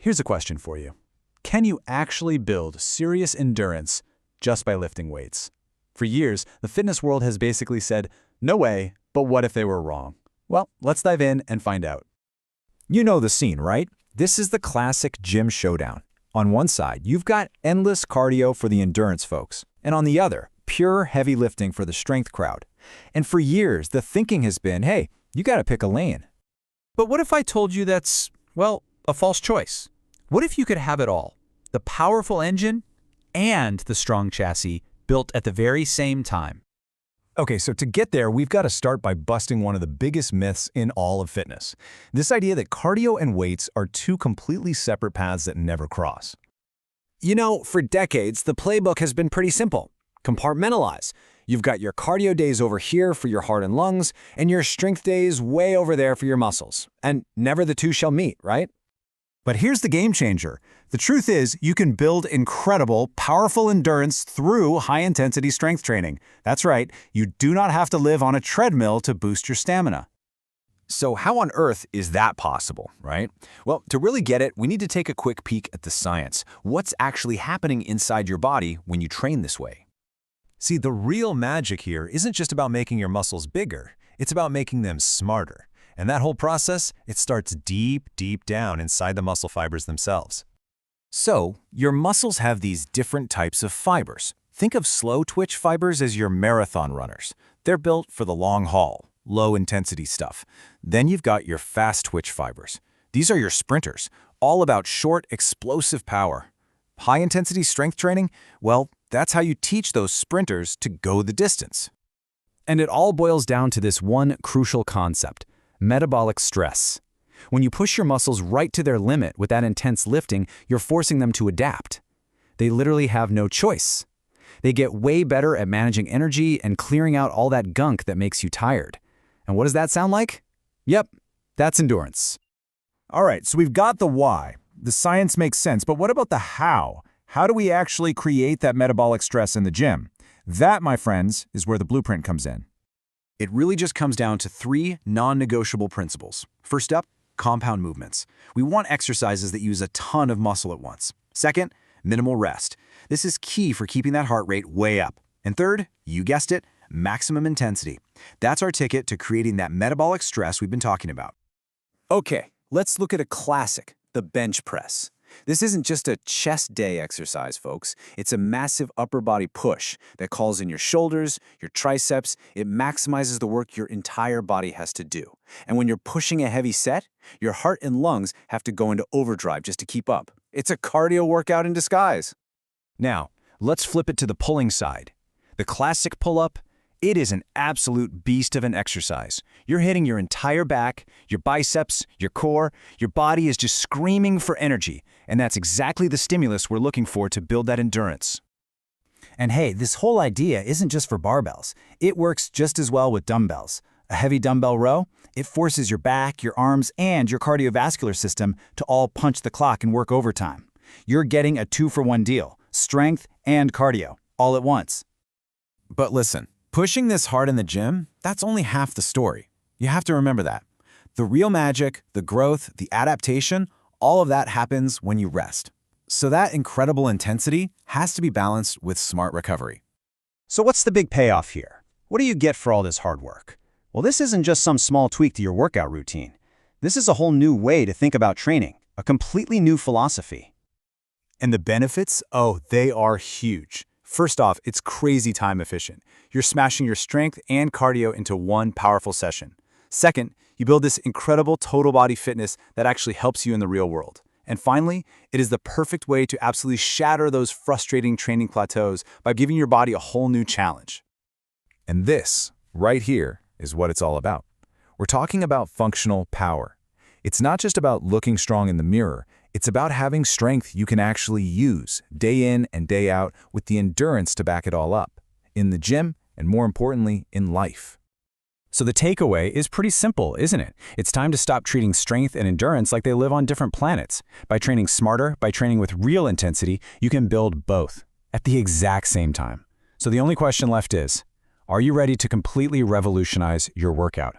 Here's a question for you. Can you actually build serious endurance just by lifting weights? For years, the fitness world has basically said, no way, but what if they were wrong? Well, let's dive in and find out. You know the scene, right? This is the classic gym showdown. On one side, you've got endless cardio for the endurance folks, and on the other, pure heavy lifting for the strength crowd. And for years, the thinking has been, hey, you gotta pick a lane. But what if I told you that's, well, a false choice? What if you could have it all? The powerful engine and the strong chassis built at the very same time. Okay, so to get there, we've got to start by busting one of the biggest myths in all of fitness. This idea that cardio and weights are two completely separate paths that never cross. You know, for decades, the playbook has been pretty simple. Compartmentalize. You've got your cardio days over here for your heart and lungs, and your strength days way over there for your muscles. And never the two shall meet, right? But here's the game changer. The truth is, you can build incredible, powerful endurance through high-intensity strength training. That's right, you do not have to live on a treadmill to boost your stamina. So how on earth is that possible, right? Well, to really get it, we need to take a quick peek at the science. What's actually happening inside your body when you train this way? See, the real magic here isn't just about making your muscles bigger, it's about making them smarter. And that whole process, it starts deep, deep down inside the muscle fibers themselves. So, your muscles have these different types of fibers. Think of slow twitch fibers as your marathon runners. They're built for the long haul, low-intensity stuff. Then you've got your fast twitch fibers. These are your sprinters, all about short, explosive power. High-intensity strength training? Well, that's how you teach those sprinters to go the distance. And it all boils down to this one crucial concept: metabolic stress. When you push your muscles right to their limit with that intense lifting, you're forcing them to adapt. They literally have no choice. They get way better at managing energy and clearing out all that gunk that makes you tired. And what does that sound like? Yep, that's endurance. All right, so we've got the why. The science makes sense, but what about the how? How do we actually create that metabolic stress in the gym? That, my friends, is where the blueprint comes in. It really just comes down to three non-negotiable principles. First up, compound movements. We want exercises that use a ton of muscle at once. Second, minimal rest. This is key for keeping that heart rate way up. And third, you guessed it, maximum intensity. That's our ticket to creating that metabolic stress we've been talking about. Okay, let's look at a classic, the bench press. This isn't just a chest day exercise, folks. It's a massive upper body push that calls in your shoulders, your triceps. It maximizes the work your entire body has to do. And when you're pushing a heavy set, your heart and lungs have to go into overdrive just to keep up. It's a cardio workout in disguise. Now, let's flip it to the pulling side. The classic pull-up, it is an absolute beast of an exercise. You're hitting your entire back, your biceps, your core. Your body is just screaming for energy, and that's exactly the stimulus we're looking for to build that endurance. And hey, this whole idea isn't just for barbells. It works just as well with dumbbells. A heavy dumbbell row, it forces your back, your arms, and your cardiovascular system to all punch the clock and work overtime. You're getting a 2-for-1 deal, strength and cardio, all at once. But listen, pushing this hard in the gym, that's only half the story. You have to remember that. The real magic, the growth, the adaptation, all of that happens when you rest. So that incredible intensity has to be balanced with smart recovery. So what's the big payoff here? What do you get for all this hard work? Well, this isn't just some small tweak to your workout routine. This is a whole new way to think about training, a completely new philosophy. And the benefits? Oh, they are huge. First off, it's crazy time efficient. You're smashing your strength and cardio into one powerful session. Second, you build this incredible total body fitness that actually helps you in the real world. And finally, it is the perfect way to absolutely shatter those frustrating training plateaus by giving your body a whole new challenge. And this, right here, is what it's all about. We're talking about functional power. It's not just about looking strong in the mirror. It's about having strength you can actually use day in and day out with the endurance to back it all up, in the gym and more importantly, in life. So the takeaway is pretty simple, isn't it? It's time to stop treating strength and endurance like they live on different planets. By training smarter, by training with real intensity, you can build both at the exact same time. So the only question left is, are you ready to completely revolutionize your workout?